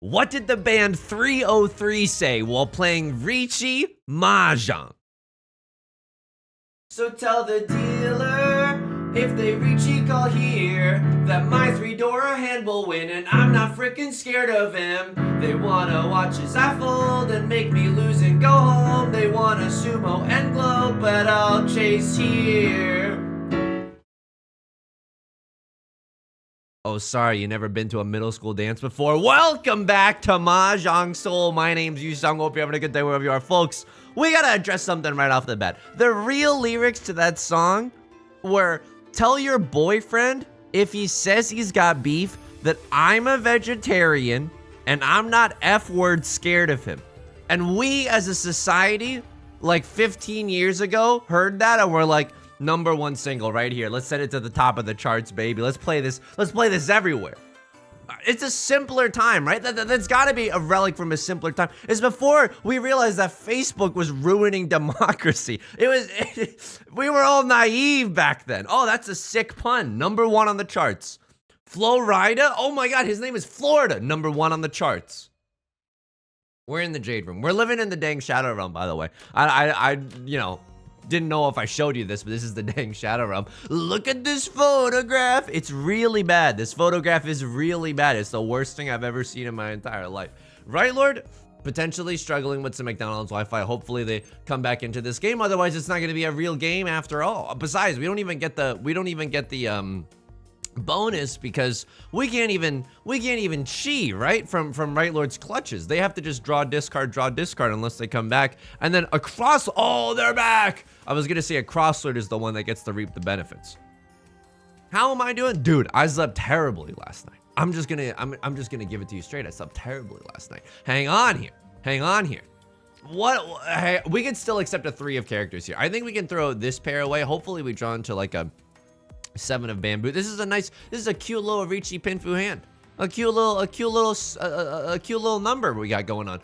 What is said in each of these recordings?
What did the band 303 say while playing Riichi Mahjong? So tell the dealer, if they Riichi call here, that my three-door hand will win and I'm not freaking scared of him. They wanna watch as I fold and make me lose and go home. They wanna sumo and glow, but I'll chase here. Oh, sorry, you never been to a middle school dance before? Welcome back to Mahjong Soul. My name's Yusong. Hope you're having a good day wherever you are, folks. We gotta address something right off the bat. The real lyrics to that song were, tell your boyfriend if he says he's got beef that I'm a vegetarian and I'm not F-word scared of him. And we as a society, like 15 years ago, heard that and we're like, #1 single right here. Let's send it to the top of the charts, baby. Let's play this. Let's play this everywhere. It's a simpler time, right? That's got to be a relic from a simpler time. It's before we realized that Facebook was ruining democracy. We were all naive back then. Oh, that's a sick pun. #1 on the charts. Florida? Oh my God, his name is Florida. #1 on the charts. We're in the Jade Room. We're living in the dang Shadow Realm, by the way. I didn't know if I showed you this, but this is the dang Shadow Realm. Look at this photograph. It's really bad. This photograph is really bad. It's the worst thing I've ever seen in my entire life. Right, Lord? Potentially struggling with some McDonald's Wi-Fi. Hopefully they come back into this game. Otherwise, it's not going to be a real game after all. Besides, we don't even get the bonus because we can't even chi, right, from Right Lord's clutches. They have to just draw discard unless they come back. And then oh, they're back. I was gonna say a crosslord is the one that gets to reap the benefits. How am I doing? Dude, I slept terribly last night. I'm just gonna give it to you straight. I slept terribly last night. Hang on here. What? Hey, we can still accept a 3 of characters here. I think we can throw this pair away. Hopefully we draw into like a 7 of bamboo. This is a cute little Riichi Pinfu hand. A cute little number we got going on.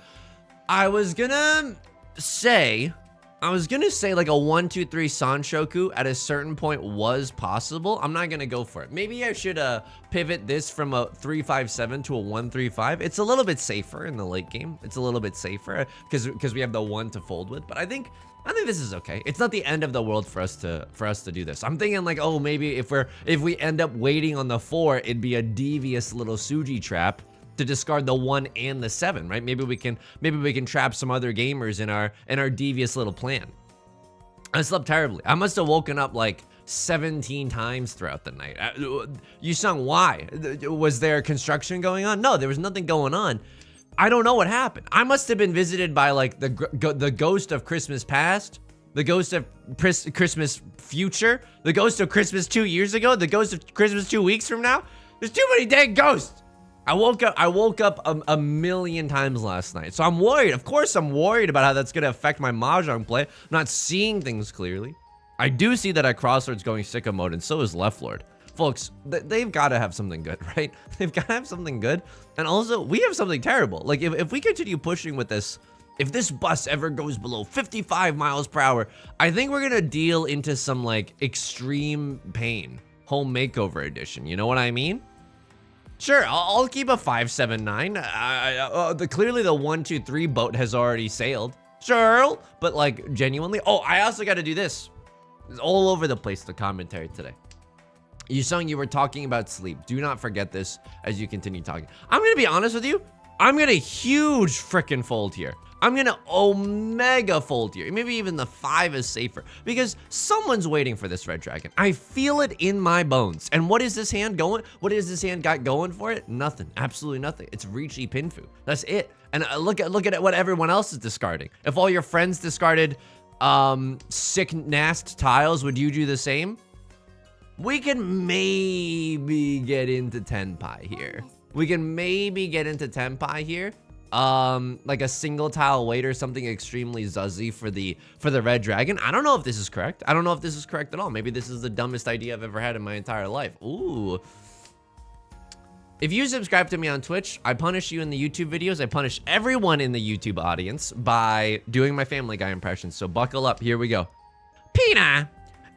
I was gonna say like a 1, 2, 3 Sanshoku at a certain point was possible. I'm not gonna go for it. Maybe I should pivot this from a 3-5-7 to a 1-3-5. It's a little bit safer in the late game. It's a little bit safer because we have the 1 to fold with. But I think this is okay. It's not the end of the world for us to do this. I'm thinking like, oh, maybe if we end up waiting on the 4, it'd be a devious little Suji trap to discard the 1 and the 7, right? Maybe we can trap some other gamers in our devious little plan. I slept terribly. I must have woken up like 17 times throughout the night. Yusong, why? Was there construction going on? No, there was nothing going on. I don't know what happened. I must have been visited by like the ghost of Christmas past, the ghost of Christmas future, the ghost of Christmas 2 years ago, the ghost of Christmas 2 weeks from now. There's too many dang ghosts. I woke up a million times last night. So I'm worried. Of course I'm worried about how that's gonna affect my Mahjong play. I'm not seeing things clearly. I do see that Crosslord's going sicko mode, and so is Left Lord. Folks, they've got to have something good, right? They've got to have something good. And also, we have something terrible. Like, if we continue pushing with this, if this bus ever goes below 55 miles per hour, I think we're going to deal into some, like, extreme pain. Home makeover edition, you know what I mean? Sure, I'll keep a 579. Clearly, the 1, 2, 3 boat has already sailed. Sure, but, like, genuinely. Oh, I also got to do this. It's all over the place, the commentary today. Yusong, you were talking about sleep. Do not forget this as you continue talking. I'm going to be honest with you. I'm going to huge frickin' fold here. I'm going to omega fold here. Maybe even the 5 is safer because someone's waiting for this red dragon. I feel it in my bones. And what is this hand going? What is this hand got going for it? Nothing. Absolutely nothing. It's Riichi Pinfu. That's it. And look at what everyone else is discarding. If all your friends discarded sick nast tiles, would you do the same? We can maybe get into Tenpai here. Like a single tile wait or something extremely zuzzy for the red dragon. I don't know if this is correct. I don't know if this is correct at all. Maybe this is the dumbest idea I've ever had in my entire life. Ooh. If you subscribe to me on Twitch, I punish you in the YouTube videos. I punish everyone in the YouTube audience by doing my Family Guy impressions. So buckle up. Here we go. Pina,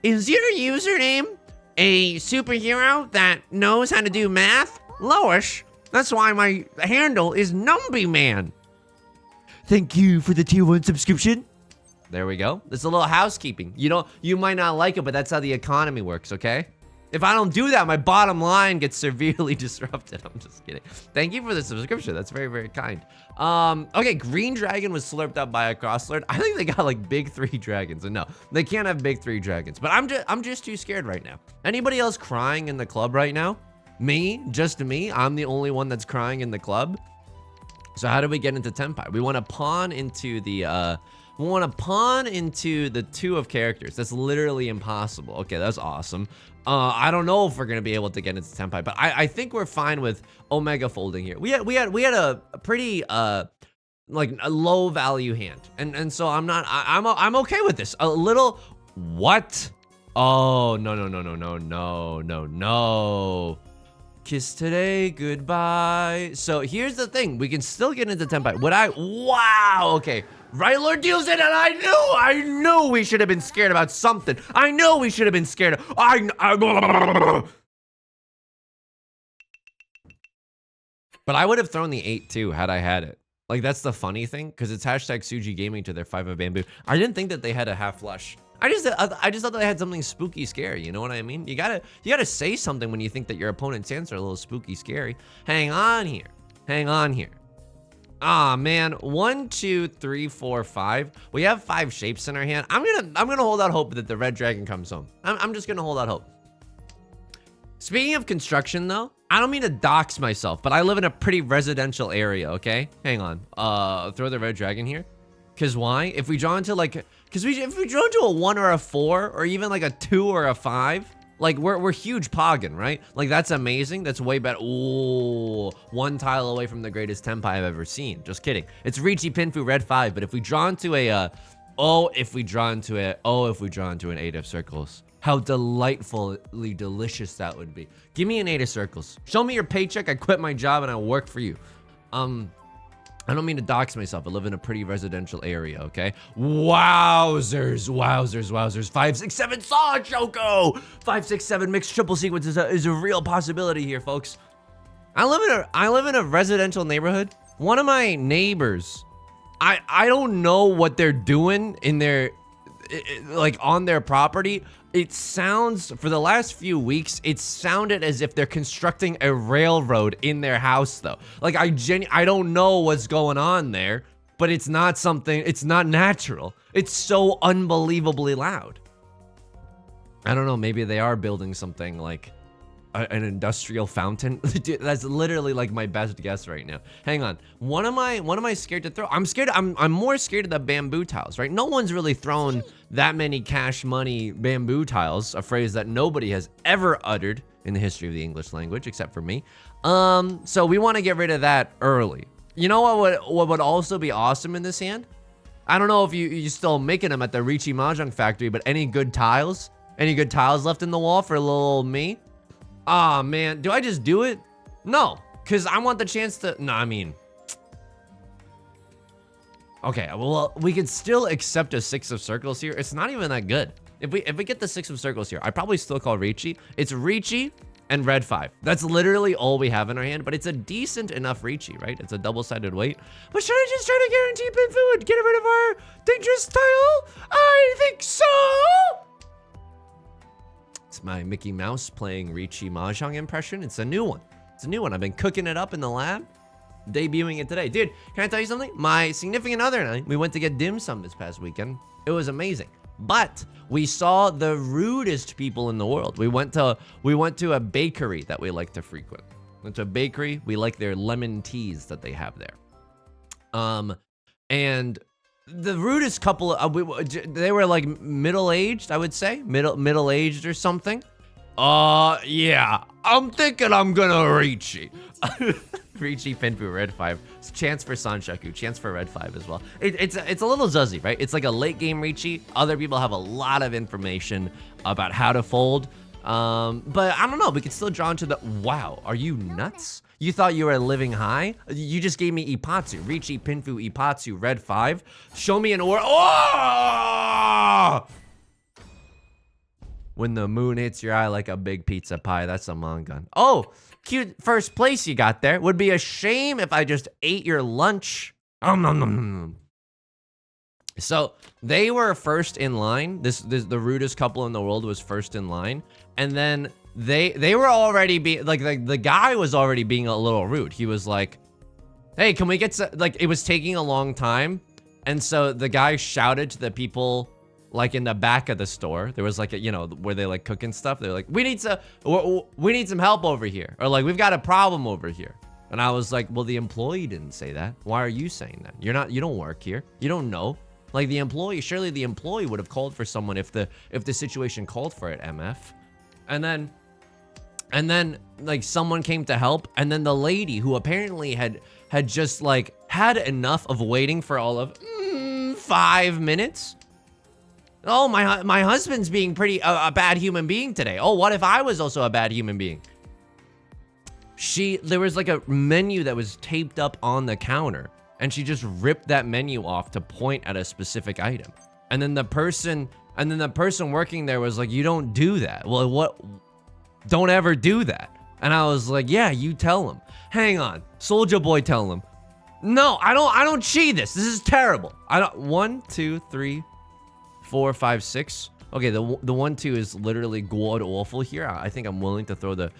is your username a superhero that knows how to do math? Loish, That's why my handle is Numby Man. Thank you for the tier 1 subscription. There we go. There's a little housekeeping. You might not like it, but that's how the economy works, okay? If I don't do that, my bottom line gets severely disrupted. I'm just kidding. Thank you for the subscription. That's very, very kind. Okay, Green Dragon was slurped up by a crosslord. I think they got like big 3 dragons. And no, they can't have big 3 dragons. But I'm just too scared right now. Anybody else crying in the club right now? Me, just me. I'm the only one that's crying in the club. So how do we get into Tenpai? We want to pawn into the the 2 of characters. That's literally impossible. Okay, that's awesome. I don't know if we're gonna be able to get into Tenpai, but I think we're fine with Omega folding here. We had a pretty like a low value hand, and so I'm okay with this. A little what? Oh no. Kiss today, goodbye. So here's the thing, we can still get into Tenpai. Wow, okay. Right, Lord deals it, and I knew we should have been scared about something. I know we should have been scared. But I would have thrown the 8 too, had I had it. Like, that's the funny thing, because it's hashtag Suji Gaming to their 5 of bamboo. I didn't think that they had a half flush. I just thought they had something spooky scary, you know what I mean? You gotta say something when you think that your opponent's hands are a little spooky scary. Hang on here. Ah, man, 1, 2, 3, 4, 5. We have 5 shapes in our hand. I'm gonna hold out hope that the red dragon comes home. I'm just gonna hold out hope. Speaking of construction though, I don't mean to dox myself, but I live in a pretty residential area, okay? Hang on, throw the red dragon here. Cause why? If we draw into like, if we draw into a 1 or a 4, or even like a 2 or a 5, like we're huge poggin, right? Like that's amazing. That's way better. Ooh, 1 tile away from the greatest Tenpai I've ever seen. Just kidding. It's Riichi Pinfu red 5. But if we draw into a, if we draw into an 8 of circles, how delightfully delicious that would be. Give me an 8 of circles. Show me your paycheck. I quit my job and I work for you. I don't mean to dox myself. I live in a pretty residential area, okay? Wowzers. 5, 6, 7 saw Choco. 5, 6, 7 mixed triple sequence is a real possibility here, folks. I live in a residential neighborhood. One of my neighbors, I don't know what they're doing in their, like on their property. It sounds, for the last few weeks, it sounded as if they're constructing a railroad in their house though. Like I don't know what's going on there, but it's not natural. It's so unbelievably loud. I don't know, maybe they are building something like an industrial fountain. Dude, that's literally like my best guess right now. Hang on. What am I scared to throw? I'm more scared of the bamboo tiles, right? No one's really thrown that many cash money bamboo tiles, a phrase that nobody has ever uttered in the history of the English language except for me. So we want to get rid of that early. You know what would also be awesome in this hand? I don't know if you're still making them at the Riichi Mahjong factory, but any good tiles? Any good tiles left in the wall for little old me? Ah, man, do I just do it? No, because I want the chance to, no, I mean. Okay, well, we could still accept a 6 of circles here. It's not even that good. If we get the 6 of circles here, I probably still call Riichi. It's Riichi and red 5. That's literally all we have in our hand, but it's a decent enough Riichi, right? It's a double-sided weight. But should I just try to guarantee Pinfu and get rid of our dangerous tile? I think so! It's my Mickey Mouse playing Riichi Mahjong impression. It's a new one. I've been cooking it up in the lab, debuting it today. Dude, can I tell you something? My significant other and I, we went to get dim sum this past weekend. It was amazing. But we saw the rudest people in the world. We went to a bakery that we like to frequent. Went to a bakery. We like their lemon teas that they have there. And the rudest couple, they were like middle-aged, I would say. Middle-aged or something. Yeah. I'm thinking I'm gonna Riichi. Riichi Pinfu red 5. It's chance for Sanshaku, chance for red 5 as well. It's a little zuzzy, right? It's like a late game Riichi. Other people have a lot of information about how to fold. But I don't know, we could still draw into the, wow, are you nuts? You thought you were living high? You just gave me Ippatsu, Riichi Pinfu Ippatsu red 5. Show me an aura. Oh! when the moon hits your eye like a big pizza pie. That's a manga. Oh, cute first place you got there. Would be a shame if I just ate your lunch. Nom, nom, nom, nom. So they were first in line. This the rudest couple in the world was first in line, and then they were already being like the guy was already being a little rude. He was like, "Hey, can we get some?" Like it was taking a long time, and so the guy shouted to the people like in the back of the store. There was like a, you know, where they like cooking stuff. They're like, we need some help over here, or like we've got a problem over here. And I was like, well, the employee didn't say that. Why are you saying that? You don't work here. You don't know. Like the employee, surely the employee would have called for someone if the situation called for it, MF. And then like someone came to help, and then the lady who apparently had just like had enough of waiting for all of 5 minutes. Oh, my husband's being pretty a bad human being today. Oh, what if I was also a bad human being? There was like a menu that was taped up on the counter, and she just ripped that menu off to point at a specific item. And then the person working there was like, you don't do that. Well, what? Don't ever do that. And I was like, yeah, you tell him. Hang on. Soldier Boy, tell him. No, I don't cheat this. This is terrible. 1, 2, 3, 4, 5, 6. Okay, the 1, 2 is literally god awful here. I think I'm willing to throw the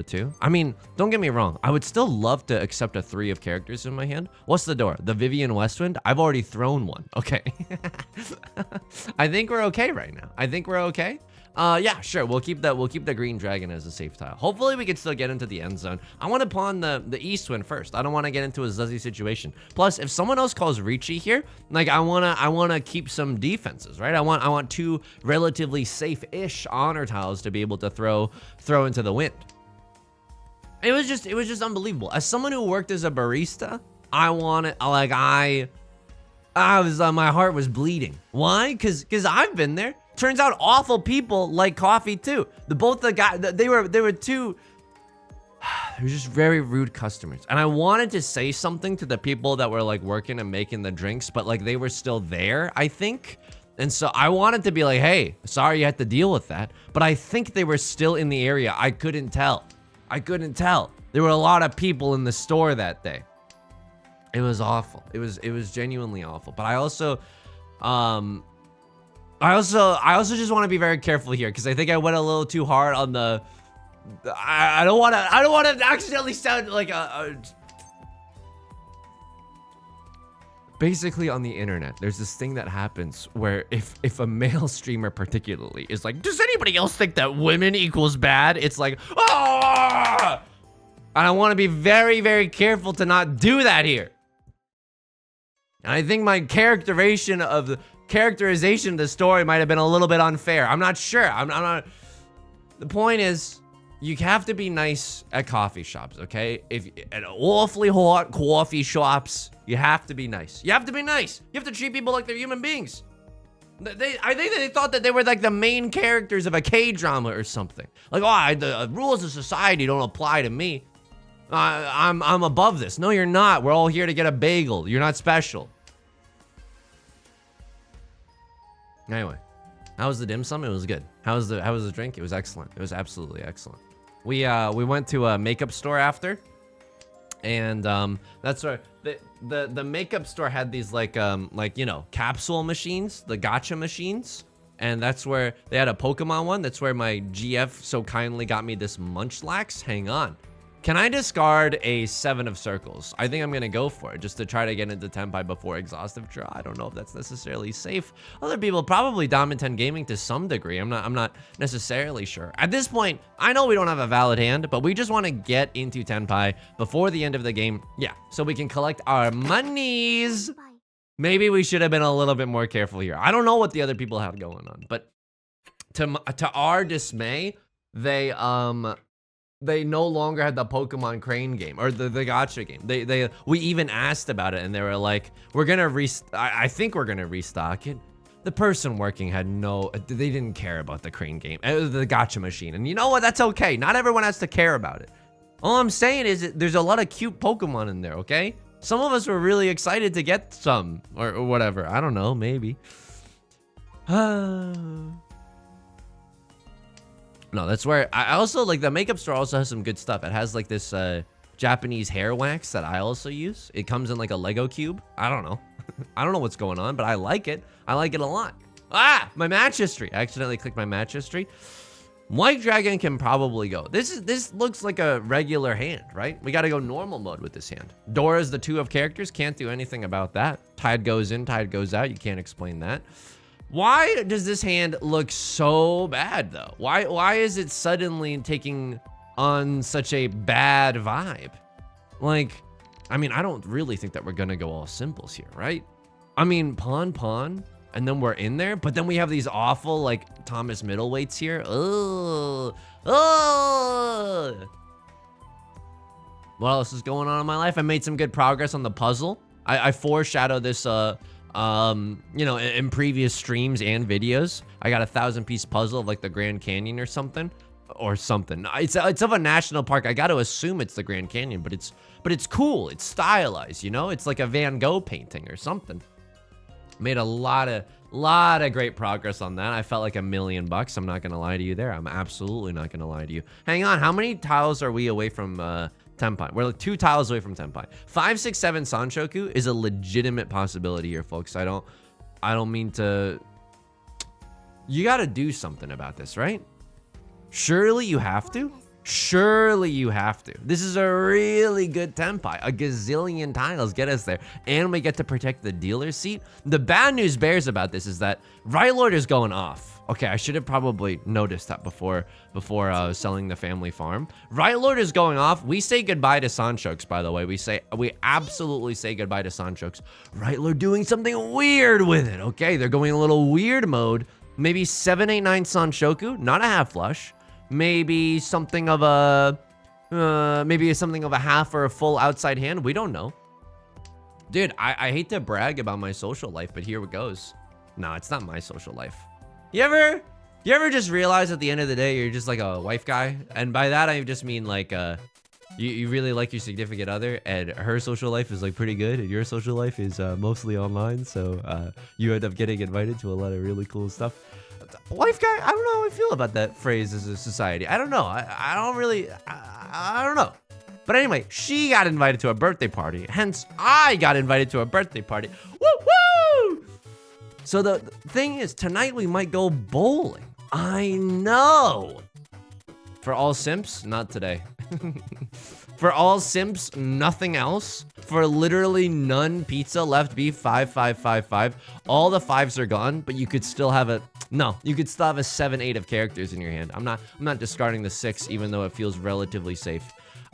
2. I mean, don't get me wrong. I would still love to accept a 3 of characters in my hand. What's the door? The Vivian Westwind? I've already thrown one. Okay. I think we're okay right now. I think we're okay. Yeah, sure. We'll keep the green dragon as a safe tile. Hopefully we can still get into the end zone. I want to pawn the east wind first. I don't want to get into a Zuzzy situation. Plus, if someone else calls Riichi here, like I wanna keep some defenses, right? I want 2 relatively safe-ish honor tiles to be able to throw into the wind. It was just unbelievable. As someone who worked as a barista, I was my heart was bleeding. Why? Cause I've been there. Turns out awful people like coffee too. They were just very rude customers. And I wanted to say something to the people that were like working and making the drinks, but like they were still there, I think. And so I wanted to be like, hey, sorry you had to deal with that. But I think they were still in the area. I couldn't tell. There were a lot of people in the store that day. It was awful. It was genuinely awful. But I also just want to be very careful here, because I think I went a little too hard on the. I don't want to accidentally sound like Basically, on the internet, there's this thing that happens where if a male streamer particularly is like, does anybody else think that women equals bad? It's like, ah! And I want to be very, very careful to not do that here. And I think my characterization of the story might have been a little bit unfair. I'm not sure. I'm not. The point is, you have to be nice at coffee shops, okay? At awfully hot coffee shops, you have to be nice. You have to be nice. You have to treat people like they're human beings. I think they thought that they were like the main characters of a K-drama or something. Like, oh, the rules of society don't apply to me. I'm above this. No, you're not. We're all here to get a bagel. You're not special. Anyway, how was the dim sum? It was good. How was the drink? It was excellent. It was absolutely excellent. We went to a makeup store after, and that's where the makeup store had these like you know, capsule machines, the gacha machines, and that's where they had a Pokemon one. That's where my GF so kindly got me this Munchlax. Hang on. Can I discard a 7 of circles? I think I'm gonna go for it just to try to get into Tenpai before exhaustive draw. I don't know if that's necessarily safe. Other people probably dominate 10 gaming to some degree. I'm not necessarily sure. At this point, I know we don't have a valid hand, but we just want to get into Tenpai before the end of the game. Yeah, so we can collect our monies. Maybe we should have been a little bit more careful here. I don't know what the other people have going on, but to our dismay, they no longer had the Pokemon Crane game or the Gacha game. We even asked about it, and they were like, "We're gonna I think we're gonna restock it." The person working had they didn't care about the Crane game, the Gacha machine, and you know what? That's okay. Not everyone has to care about it. All I'm saying is there's a lot of cute Pokemon in there. Okay, some of us were really excited to get some or whatever. I don't know, maybe. No, that's where I also like the makeup store also has some good stuff. It has like this Japanese hair wax that I also use. It comes in like a Lego cube. I don't know. I don't know what's going on, but I like it. I like it a lot. Ah, my match history. I accidentally clicked my match history. White Dragon can probably go. This looks like a regular hand, right? We got to go normal mode with this hand. Dora's the 2 of characters. Can't do anything about that. Tide goes in, tide goes out. You can't explain that. Why does this hand look so bad though? Why is it suddenly taking on such a bad vibe? Like, I mean, I don't really think that we're gonna go all simples here, right? I mean, pawn, and then we're in there, but then we have these awful like Thomas middleweights here. Ugh. Ugh. What else is going on in my life? I made some good progress on the puzzle. I foreshadowed this you know, in previous streams and videos. I got a 1,000-piece puzzle of like the Grand Canyon or something. It's of a national park. I got to assume it's the Grand Canyon, but it's cool. It's stylized, you know? It's like a Van Gogh painting or something. Made a lot of great progress on that. I felt like $1 million. I'm not gonna lie to you there. I'm absolutely not gonna lie to you. Hang on, how many tiles are we away from Tenpai? We're like 2 tiles away from Tenpai. 5, 6, 7 Sanshoku is a legitimate possibility here, folks. I don't mean to. You gotta do something about this, right? Surely you have to. Surely you have to. This is a really good Tenpai. A gazillion tiles get us there. And we get to protect the dealer's seat. The bad news bears about this is that Right Lord is going off. Okay, I should have probably noticed that before selling the family farm. Right Lord is going off. We say goodbye to Sanchoks, by the way. We absolutely say goodbye to Sanchoks. Right Lord doing something weird with it. Okay, they're going a little weird mode. Maybe 7, 8, 9 Sanshoku, not a half flush. Maybe something of a half or a full outside hand. We don't know. Dude, I hate to brag about my social life, but here it goes. No, it's not my social life. You ever just realize at the end of the day, you're just like a wife guy? And by that, I just mean like, you really like your significant other and her social life is like pretty good and your social life is mostly online. So you end up getting invited to a lot of really cool stuff. Wife guy, I don't know how I feel about that phrase as a society. I don't know. I don't know. But anyway, she got invited to a birthday party. Hence, I got invited to a birthday party. Woo woo! So the thing is, tonight we might go bowling. I know. For all simps, not today. For all simps, nothing else. For literally none pizza, left beef, 5, 5, 5, 5. All the 5s are gone, but you could still have you could still have a 7, 8 of characters in your hand. I'm not discarding the 6, even though it feels relatively safe.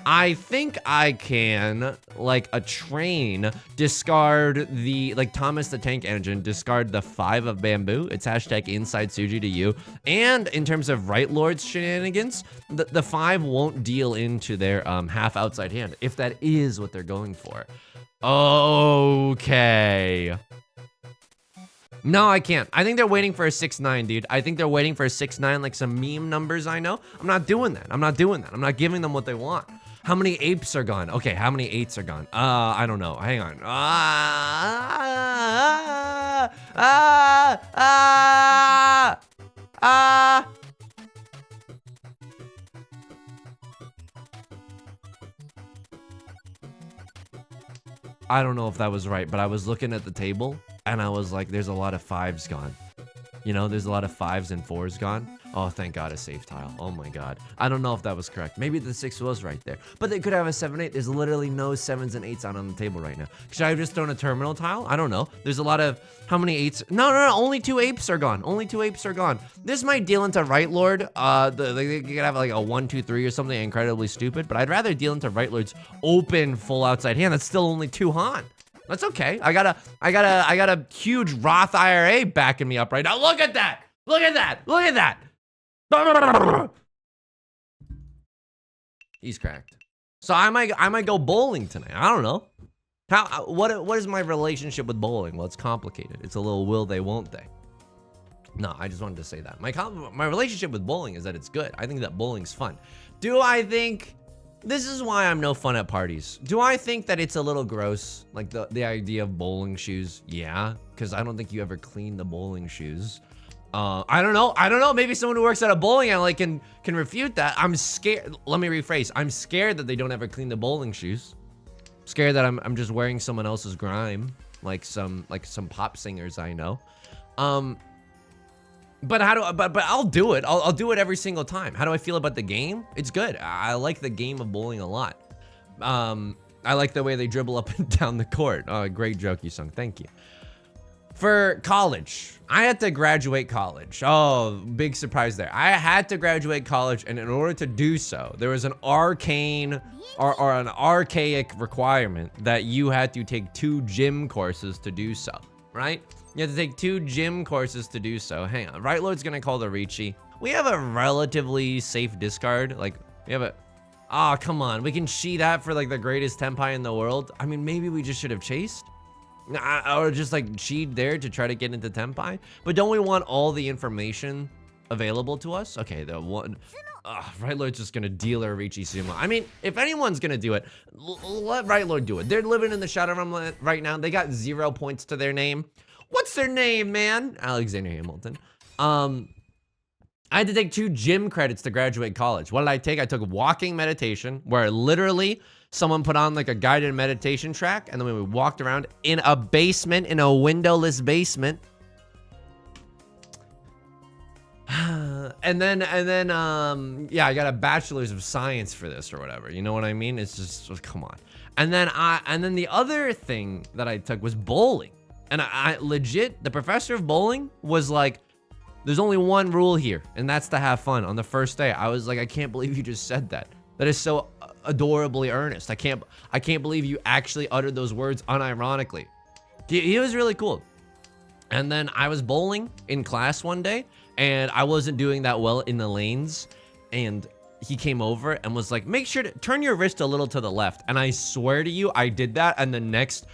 I think I can, like a train, discard the, like Thomas the Tank Engine, discard the 5 of bamboo. It's hashtag inside Suji to you. And in terms of Right Lord's shenanigans, the 5 won't deal into their half outside hand, if that is what they're going for. Okay. No, I can't. I think they're waiting for a 6-9, dude. I think they're waiting for a 6-9, like some meme numbers I know. I'm not doing that. I'm not giving them what they want. How many apes are gone? Okay, how many 8s are gone? I don't know. Hang on. I don't know if that was right, but I was looking at the table and I was like, there's a lot of 5s gone. You know, there's a lot of 5s and 4s gone. Oh, thank God, a safe tile. Oh my God. I don't know if that was correct. Maybe the 6 was right there. But they could have a 7, 8. There's literally no 7s and 8s on the table right now. Should I have just thrown a terminal tile? I don't know. There's a lot of, how many 8s? No, only 2 apes are gone. Only 2 apes are gone. This might deal into Right Lord. They could have like a 1, 2, 3 or something incredibly stupid, but I'd rather deal into Right Lord's open full outside hand. That's still only 2 Han. That's okay. I got a huge Roth IRA backing me up right now. Look at that. Look at that. Look at that. He's cracked. So I might go bowling tonight. I don't know. What is my relationship with bowling? Well, it's complicated. It's a little will they, won't they. No, I just wanted to say that. My relationship with bowling is that it's good. I think that bowling's fun. Do I think this is why I'm no fun at parties? Do I think that it's a little gross? Like the idea of bowling shoes? Yeah, because I don't think you ever clean the bowling shoes. I don't know. Maybe someone who works at a bowling alley can refute that. I'm scared. Let me rephrase. I'm scared that they don't ever clean the bowling shoes. Scared that I'm just wearing someone else's grime, like some pop singers I know. But I'll do it. I'll do it every single time. How do I feel about the game? It's good. I like the game of bowling a lot. I like the way they dribble up and down the court. Oh, great joke, Yusong. Thank you. For college, I had to graduate college. Oh, big surprise there. I had to graduate college, and in order to do so, there was an arcane or an archaic requirement that you had to take 2 gym courses to do so, right? You have to take 2 gym courses to do so. Hang on, Right Lord's gonna call the Riichi. We have a relatively safe discard. Like, we have a, oh, come on. We can see that for like the greatest Tenpai in the world. I mean, maybe we just should have chased. Or just like cheat there to try to get into Tenpai. But don't we want all the information available to us? Okay, the one, Right Lord's just gonna deal her Riichi Sumo. I mean, if anyone's gonna do it, let Right Lord do it. They're living in the Shadow Realm right now. They got 0 points to their name. What's their name, man? Alexander Hamilton. I had to take 2 gym credits to graduate college. What did I take? I took walking meditation, where literally someone put on like a guided meditation track, and then we walked around in a basement, in a windowless basement. and then, yeah, I got a bachelor's of science for this or whatever. You know what I mean? It's just come on. And then the other thing that I took was bowling. And I legit, the professor of bowling was like, there's only one rule here, and that's to have fun. On the first day, I was like, I can't believe you just said that. That is so adorably earnest. I can't believe you actually uttered those words unironically. He was really cool. And then I was bowling in class one day, and I wasn't doing that well in the lanes, and he came over and was like, make sure to turn your wrist a little to the left. And I swear to you, I did that, and the next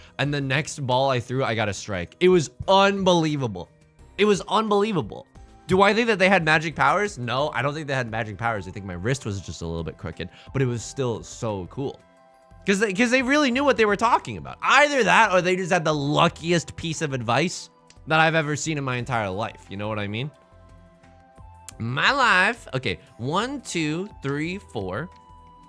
ball I threw, I got a strike. It was unbelievable. It was unbelievable. Do I think that they had magic powers? No, I don't think they had magic powers. I think my wrist was just a little bit crooked, but it was still so cool. Because they really knew what they were talking about. Either that, or they just had the luckiest piece of advice that I've ever seen in my entire life. You know what I mean? My life. Okay, 1, 2, 3, 4.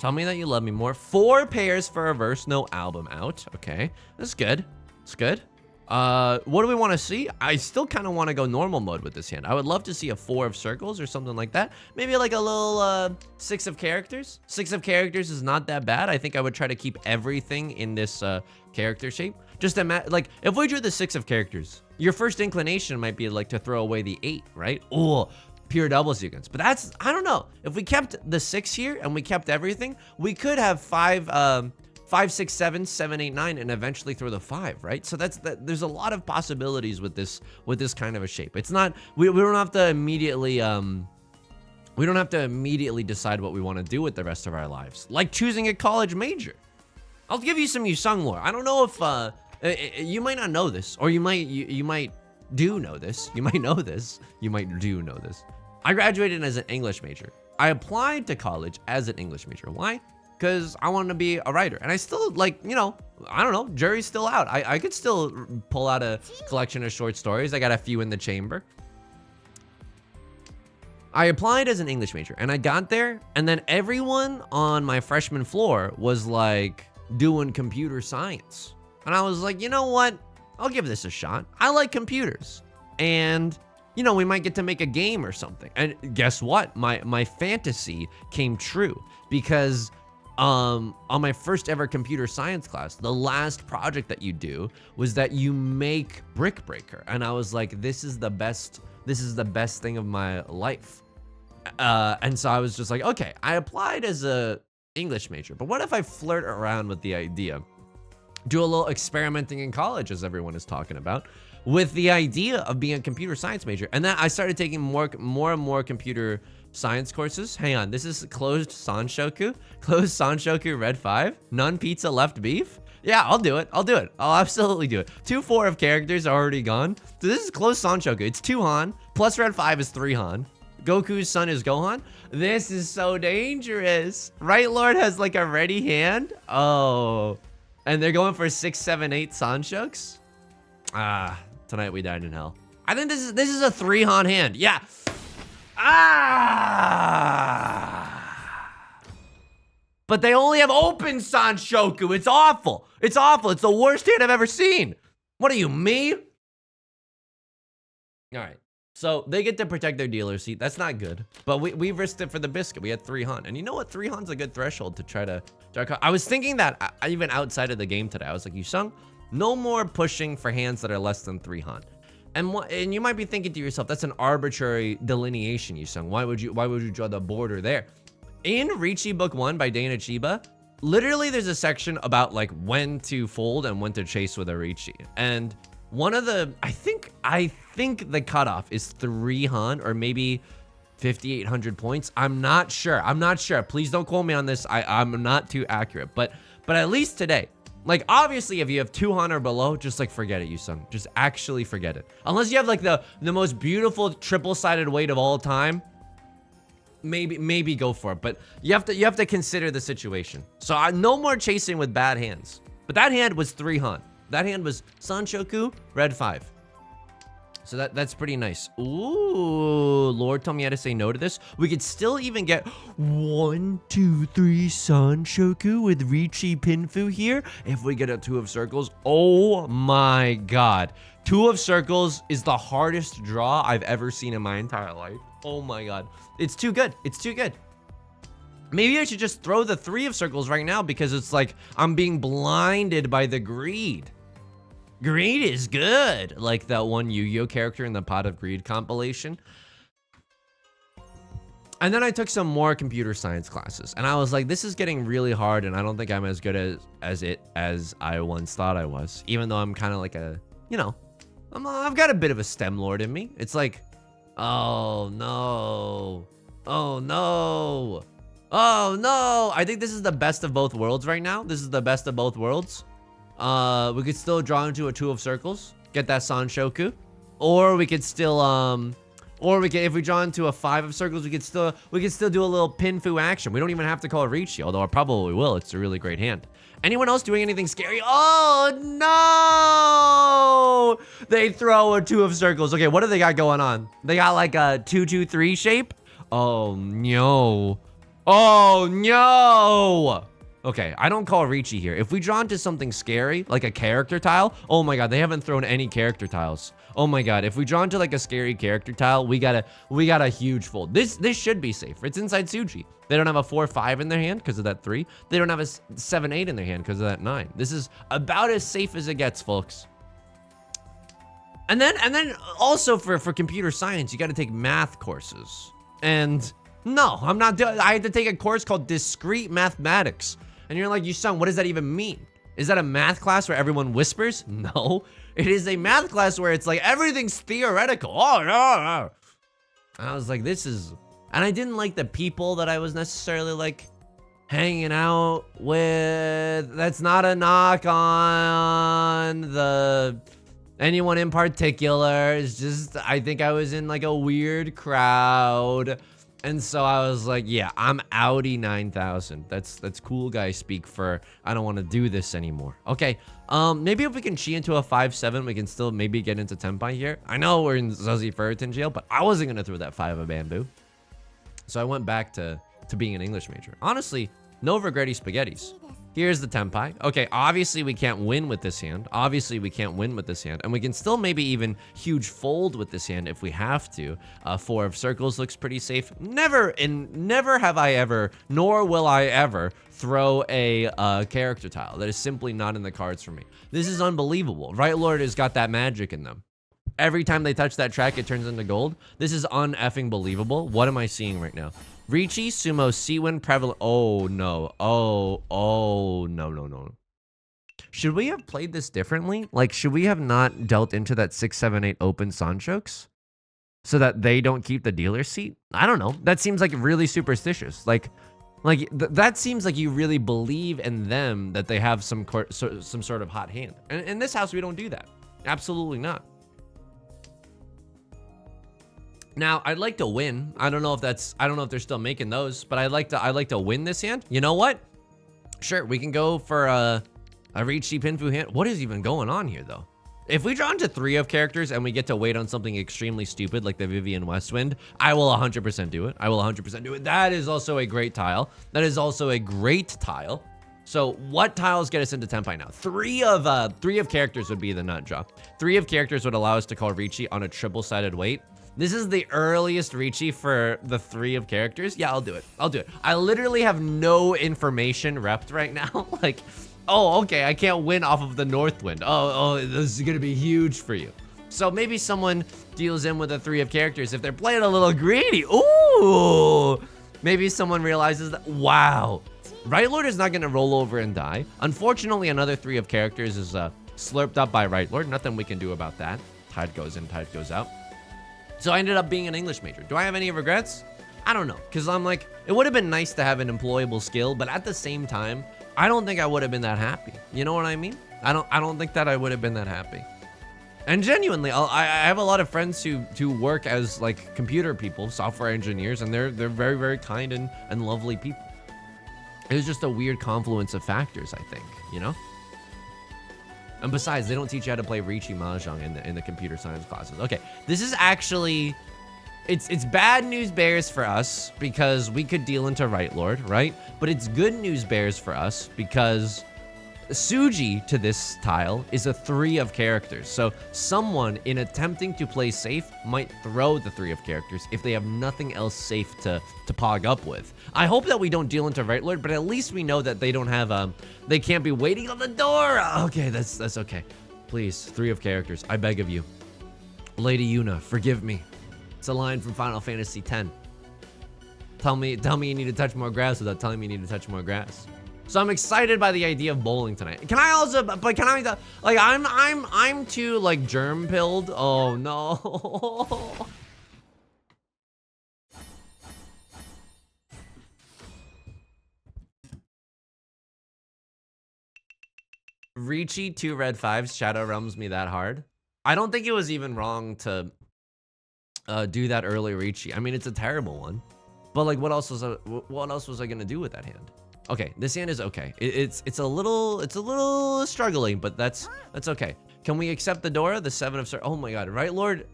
Tell me that you love me more. 4 pairs for a verse, no album out. Okay, that's good. That's good. What do we want to see? I still kind of want to go normal mode with this hand. I would love to see a 4 of circles or something like that. Maybe like a little 6 of characters. 6 of characters is not that bad. I think I would try to keep everything in this character shape. Just imagine, like, if we drew the 6 of characters, your first inclination might be like to throw away the 8, right? Oh, pure double sequence. But that's, I don't know. If we kept the 6 here and we kept everything, we could have 5, 6, 7, 7, 8, 9, and eventually throw the 5, right? So there's a lot of possibilities with this kind of a shape. It's not, we don't have to immediately decide what we want to do with the rest of our lives. Like choosing a college major. I'll give you some Yusong lore. I don't know if you might not know this, or you might do know this. You might know this. You might do know this. I graduated as an English major. I applied to college as an English major. Why? Because I wanted to be a writer, and I still, like, you know, I don't know, jury's still out. I could still pull out a collection of short stories. I got a few in the chamber. I applied as an English major, and I got there, and then everyone on my freshman floor was like doing computer science, and I was like, you know what, I'll give this a shot. I like computers, and you know, we might get to make a game or something. And guess what, my fantasy came true, because on my first ever computer science class, the last project that you do was that you make Brick Breaker, and I was like, this is the best thing of my life. And so I was just like, okay, I applied as a English major, but what if I flirt around with the idea, do a little experimenting in college, as everyone is talking about, with the idea of being a computer science major? And then I started taking more and more computer science courses. Hang on, this is closed Sanshoku. Closed Sanshoku Red 5. None pizza, left beef. Yeah, I'll do it. I'll absolutely do it. 2 4 of characters are already gone. So this is closed Sanshoku. It's 2 Han, plus Red 5 is 3 Han. Goku's son is Gohan. This is so dangerous. Right Lord has like a ready hand. Oh. And they're going for 6, 7, 8 Sanshoks? Ah, tonight we died in hell. I think this is a 3-han hand. Yeah. Ah. But they only have open Sanshoku. It's awful. It's awful. It's the worst hand I've ever seen. What are you, me? All right. So they get to protect their dealer seat. That's not good. But we risked it for the biscuit. We had 3-han. And you know what? 3-han's a good threshold to try to... I was thinking that even outside of the game today. I was like, Yusong, no more pushing for hands that are less than 3-han. And you might be thinking to yourself, that's an arbitrary delineation, Yusong. Why would you draw the border there? In Riichi Book 1 by Dana Chiba, literally there's a section about like when to fold and when to chase with a Riichi. And one of the, I think the cutoff is 3-han or maybe 5,800 points. I'm not sure. Please don't quote me on this. I'm not too accurate, but at least today, like obviously if you have 2-han or below, just like forget it, Yusong. Just actually forget it. Unless you have like the most beautiful triple-sided weight of all time. Maybe go for it, but you have to consider the situation. So no more chasing with bad hands. But that hand was 3-han. That hand was Sanshoku, red 5. So that's pretty nice. Ooh, Lord told me how to say no to this. We could still even get 1, 2, 3 Sanshoku with Riichi Pinfu here if we get a 2 of circles. Oh my god. 2 of circles is the hardest draw I've ever seen in my entire life. Oh my god. It's too good. It's too good. Maybe I should just throw the 3 of circles right now because it's like I'm being blinded by the greed. Greed is good. Like that one Yu-Gi-Oh character in the Pot of Greed compilation. And then I took some more computer science classes and I was like, this is getting really hard and I don't think I'm as good as I once thought I was. Even though I'm kind of like a, you know, I've got a bit of a STEM lord in me. It's like, oh no, oh no, oh no. I think this is the best of both worlds right now. This is the best of both worlds. We could still draw into a 2 of circles, get that Sanshoku, or we could still if we draw into a 5 of circles, we could still do a little Pinfu action. We don't even have to call it Riichi, although I probably will. It's a really great hand. Anyone else doing anything scary? Oh no! They throw a 2 of circles. Okay, what do they got going on? They got like a 2-2-3 shape. Oh no! Oh no! Okay, I don't call Riichi here. If we draw into something scary, like a character tile, oh my god, they haven't thrown any character tiles. Oh my god, if we draw into like a scary character tile, we got a huge fold. This should be safe. It's inside Tsuji. They don't have a 4-5 in their hand because of that 3. They don't have a 7-8 in their hand because of that 9. This is about as safe as it gets, folks. And then also for computer science, you got to take math courses. And no, I'm not doing. I had to take a course called discrete mathematics. And you're like, Yusong, what does that even mean? Is that a math class where everyone whispers? No, it is a math class where it's like everything's theoretical. Oh no. And I was like, this is, and I didn't like the people that I was necessarily like hanging out with. That's not a knock on anyone in particular. It's just, I think I was in like a weird crowd. And so I was like, yeah, I'm Audi 9000. That's cool guy speak for, I don't want to do this anymore. Okay, maybe if we can chi into a 5-7, we can still maybe get into Tenpai here. I know we're in Zuzzy Ferritin jail, but I wasn't going to throw that 5 of bamboo. So I went back to being an English major. Honestly, no regretty spaghettis. Here's the Tenpai. Okay, obviously we can't win with this hand. And we can still maybe even huge fold with this hand if we have to. 4 of circles looks pretty safe. Never have I ever, nor will I ever, throw a character tile. That is simply not in the cards for me. This is unbelievable. Right Lord has got that magic in them. Every time they touch that track, it turns into gold. This is un-effing believable. What am I seeing right now? Riichi, Sumo, Seawin, Prevalent. Oh, no. Oh, no. Should we have played this differently? Like, should we have not dealt into that 6, 7, 8 open Sanchokes so that they don't keep the dealer seat? I don't know. That seems like really superstitious. Like that seems like you really believe in them that they have some sort of hot hand. And in this house, we don't do that. Absolutely not. Now, I'd like to win. I don't know if they're still making those, but I'd like to win this hand. You know what? Sure, we can go for a Riichi Pinfu hand. What is even going on here, though? If we draw into 3 of characters and we get to wait on something extremely stupid like the Vivian Westwind, I will 100% do it. I will 100% do it. That is also a great tile. That is also a great tile. So what tiles get us into Tenpai now? 3 of characters would be the nut draw. 3 of characters would allow us to call Riichi on a triple-sided wait. This is the earliest Riichi for the 3 of characters. Yeah, I'll do it. I'll do it. I literally have no information repped right now. Like, oh, okay, I can't win off of the Northwind. Oh, this is gonna be huge for you. So maybe someone deals in with a 3 of characters if they're playing a little greedy. Ooh, maybe someone realizes that, wow, Right Lord is not gonna roll over and die. Unfortunately, another 3 of characters is slurped up by Right Lord. Nothing we can do about that. Tide goes in, tide goes out. So I ended up being an English major. Do I have any regrets? I don't know, because I'm like, it would have been nice to have an employable skill, but at the same time, I don't think I would have been that happy. You know what I mean? I don't think that I would have been that happy. And genuinely, I have a lot of friends who work as like computer people, software engineers, and they're very, very kind and lovely people. It was just a weird confluence of factors, I think, you know? And besides, they don't teach you how to play Riichi Mahjong in the computer science classes. Okay, this is actually, it's bad news bears for us because we could deal into Right Lord, right? But it's good news bears for us because Suji to this tile is a 3 of characters. So someone in attempting to play safe might throw the 3 of characters if they have nothing else safe to pog up with. I hope that we don't deal into Right Lord, but at least we know that they don't have, they can't be waiting on the door. Okay, that's okay. Please, 3 of characters, I beg of you. Lady Yuna, forgive me. It's a line from Final Fantasy X. Tell me you need to touch more grass without telling me you need to touch more grass. So I'm excited by the idea of bowling tonight. Can I also, but can I, like, I'm too, like, germ-pilled. Oh, no. Riichi 2 red 5s shadow realms me that hard. I don't think it was even wrong to do that early Riichi. I mean, it's a terrible one. But, like, what else was I gonna do with that hand? Okay, this hand is okay. It's a little struggling, but that's okay. Can we accept the Dora, the 7 of oh my god, Right Lord,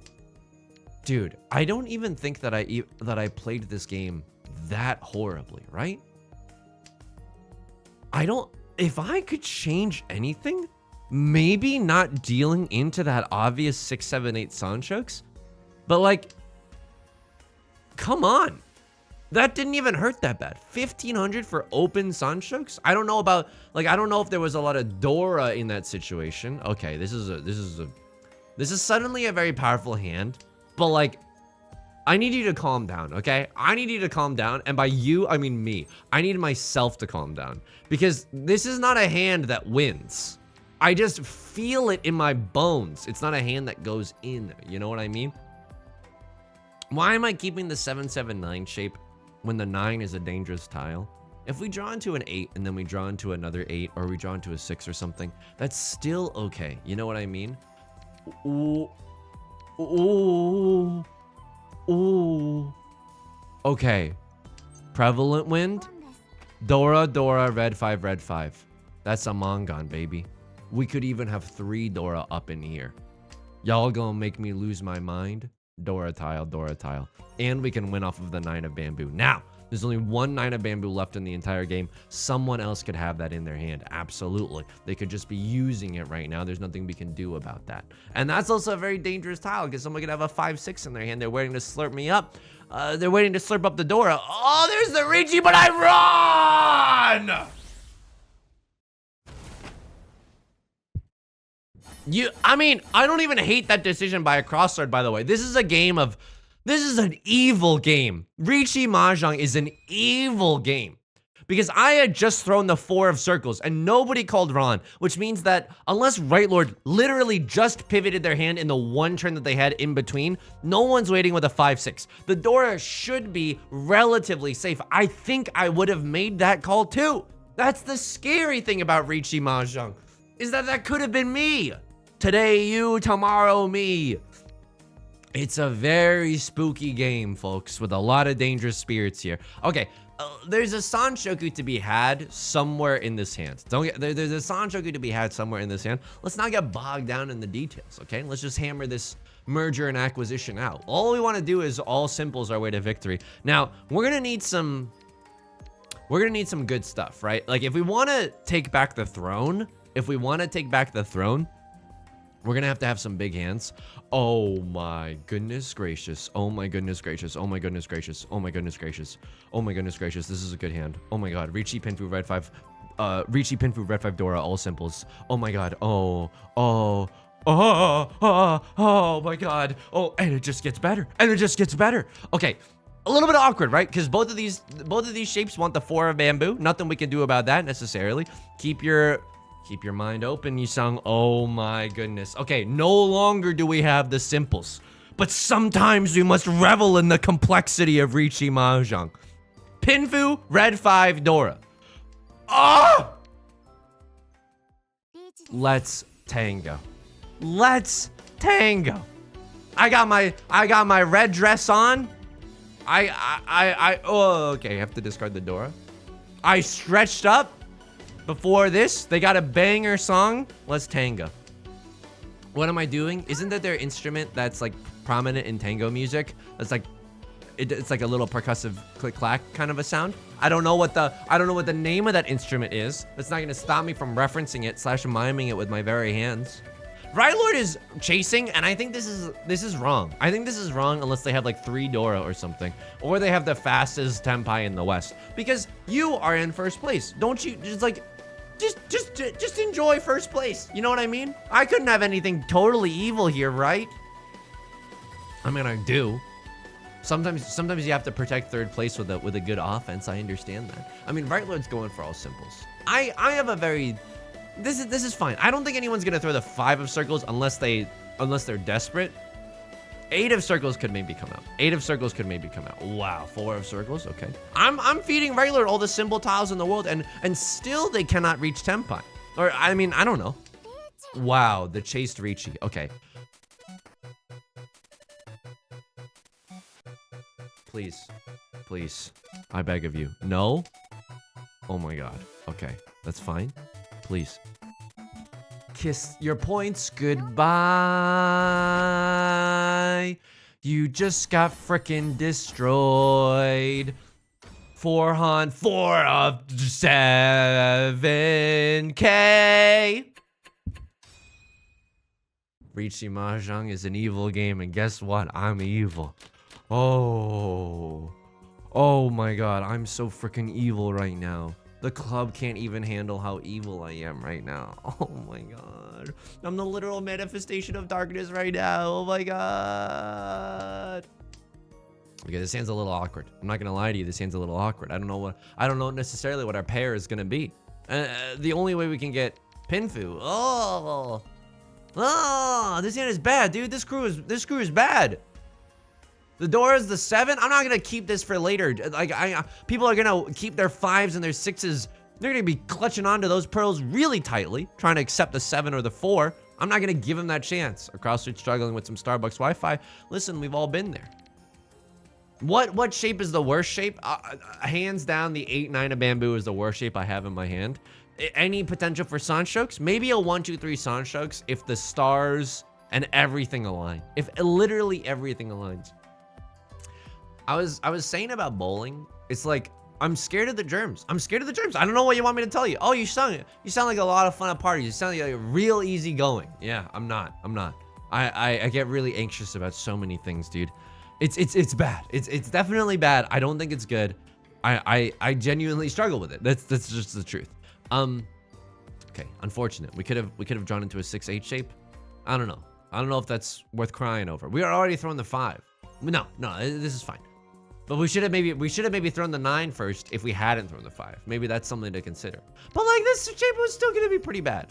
dude, I don't even think that I played this game that horribly, right? If I could change anything, maybe not dealing into that obvious 6, 7, 8 Sanchoks, but like, come on. That didn't even hurt that bad. 1,500 for open Sanchoks? I don't know about, like, I don't know if there was a lot of Dora in that situation. Okay, this is suddenly a very powerful hand, but like, I need you to calm down, okay? I need you to calm down, and by you, I mean me. I need myself to calm down, because this is not a hand that wins. I just feel it in my bones. It's not a hand that goes in, you know what I mean? Why am I keeping the 779 shape when the 9 is a dangerous tile? If we draw into an 8 and then we draw into another 8, or we draw into a 6 or something, that's still okay. You know what I mean? Ooh. Ooh. Ooh. Okay. Prevalent Wind. Dora, red 5, red 5. That's a Mangon, baby. We could even have 3 Dora up in here. Y'all gonna make me lose my mind? Dora tile, Dora tile. And we can win off of the 9 of bamboo. Now, there's only 1 9 of bamboo left in the entire game. Someone else could have that in their hand. Absolutely. They could just be using it right now. There's nothing we can do about that. And that's also a very dangerous tile because someone could have a 5, 6 in their hand. They're waiting to slurp me up. They're waiting to slurp up the Dora. Oh, there's the Riichi, but I run! I mean, I don't even hate that decision by a crossword, by the way. This is a game of, this is an evil game. Riichi Mahjong is an evil game. Because I had just thrown the 4 of circles and nobody called Ron, which means that unless Right Lord literally just pivoted their hand in the 1 turn that they had in between, no one's waiting with a 5, 6. The Dora should be relatively safe. I think I would have made that call too. That's the scary thing about Riichi Mahjong, is that could have been me. Today you, tomorrow me. It's a very spooky game, folks, with a lot of dangerous spirits here. Okay, there's a Sanshoku to be had somewhere in this hand. There's a Sanshoku to be had somewhere in this hand. Let's not get bogged down in the details, okay? Let's just hammer this merger and acquisition out. All we want to do is all simples our way to victory. Now, we're gonna need some good stuff, right? Like if we want to take back the throne, we're gonna have to have some big hands. Oh my goodness gracious. Oh my goodness gracious. Oh my goodness gracious. Oh my goodness gracious. Oh my goodness gracious. This is a good hand. Oh my god. Riichi Pinfu red 5. Riichi Pinfu red 5 Dora, all simples. Oh my god. Oh my god. Oh, and it just gets better. Okay. A little bit awkward, right? Because both of these shapes want the 4 of bamboo. Nothing we can do about that necessarily. Keep your mind open, Yusong. Oh my goodness. Okay, no longer do we have the simples, but sometimes we must revel in the complexity of Riichi Mahjong. Pinfu, red 5, Dora. Ah! Let's tango. I got my red dress on. Oh, okay, I have to discard the Dora. I stretched up. Before this, they got a banger song. Let's tango. What am I doing? Isn't that their instrument that's like prominent in tango music? That's like, it's like a little percussive click clack kind of a sound. I don't know what the name of that instrument is. That's not gonna stop me from referencing it / miming it with my very hands. Rylord is chasing, and I think this is wrong. I think this is wrong unless they have like 3 Dora or something, or they have the fastest tempai in the West. Because you are in first place, don't you? Just enjoy first place. You know what I mean? I couldn't have anything totally evil here, right? I mean, I do. Sometimes you have to protect third place with a good offense. I understand that. I mean, Rylord's going for all simples. I have a very. This is fine. I don't think anyone's gonna throw the 5 of circles unless they're desperate. 8 of circles could maybe come out. Wow, 4 of circles. Okay. I'm feeding Rylord all the symbol tiles in the world, and still they cannot reach tempai. Or I mean, I don't know. Wow, the chased Riichi. Okay. Please, I beg of you. No. Oh my god. Okay, that's fine. Please. Kiss your points goodbye. You just got frickin' destroyed. 4 of 7K. Riichi Mahjong is an evil game, and guess what? I'm evil. Oh my god, I'm so frickin' evil right now. The club can't even handle how evil I am right now. Oh my god. I'm the literal manifestation of darkness right now. Oh my god. Okay, this hand's a little awkward. I'm not gonna lie to you, this hand's a little awkward. I don't know necessarily what our pair is gonna be. The only way we can get Pinfu. Oh, this hand is bad, dude. This screw is bad. The door is the 7. I'm not gonna keep this for later. Like people are gonna keep their 5s and their 6s. They're gonna be clutching onto those pearls really tightly, trying to accept the 7 or the 4. I'm not gonna give them that chance. Across street struggling with some Starbucks Wi-Fi. Listen, we've all been there. What shape is the worst shape? Hands down, the 8-9 of bamboo is the worst shape I have in my hand. Any potential for Sanshokes? Maybe a 1-2-3 Sanshokes if the stars and everything align. If literally everything aligns. I was saying about bowling. It's like I'm scared of the germs. I don't know what you want me to tell you. Oh, you sound like a lot of fun at parties. You sound like real easy going. Yeah, I'm not. I get really anxious about so many things, dude. It's bad. It's definitely bad. I don't think it's good. I genuinely struggle with it. That's just the truth. Okay, unfortunate. We could have drawn into a 6-8 shape. I don't know if that's worth crying over. We are already throwing the 5. No, this is fine. But we should have maybe thrown the 9 first if we hadn't thrown the 5. Maybe that's something to consider. But like this shape was still gonna be pretty bad.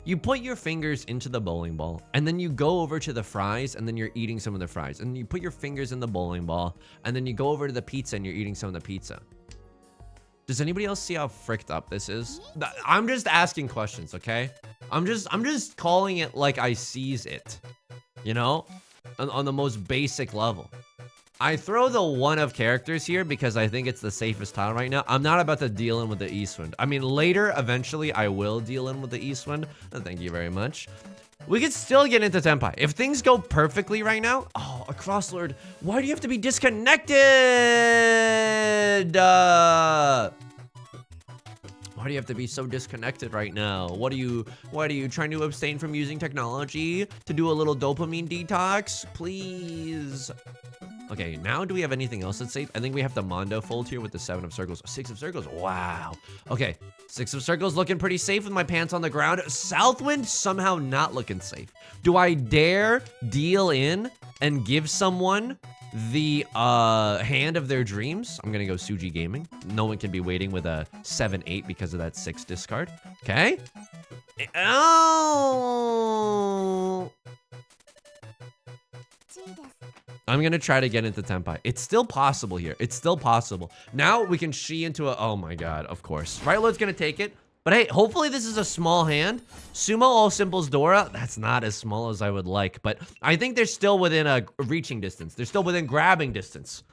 You put your fingers into the bowling ball, and then you go over to the fries, and then you're eating some of the fries. And you put your fingers in the bowling ball, and then you go over to the pizza, and you're eating some of the pizza. Does anybody else see how fricked up this is? I'm just asking questions, okay? I'm just calling it like I sees it, you know, on the most basic level. I throw the one of characters here because I think it's the safest tile right now. I'm not about to deal in with the east wind. I mean, later, eventually, I will deal in with the east wind. Thank you very much. We could still get into Tenpai. If things go perfectly right now, oh, a crosslord. Why do you have to be disconnected? Why do you have to be so disconnected right now? Why are you trying to abstain from using technology to do a little dopamine detox? Please. Okay, now do we have anything else that's safe? I think we have the Mondo fold here with the 7 of circles. 6 of circles, wow. Okay, 6 of circles looking pretty safe with my pants on the ground. Southwind somehow not looking safe. Do I dare deal in and give someone the hand of their dreams? I'm gonna go Suji Gaming. No one can be waiting with a 7-8 because of that 6 discard. Okay. Oh. I'm gonna try to get into Tenpai. It's still possible here. It's still possible. Now we can Shi into a, oh my god, of course. Right Lord's gonna take it. But hey, hopefully this is a small hand. Sumo all simples Dora, that's not as small as I would like, but I think they're still within a reaching distance. They're still within grabbing distance.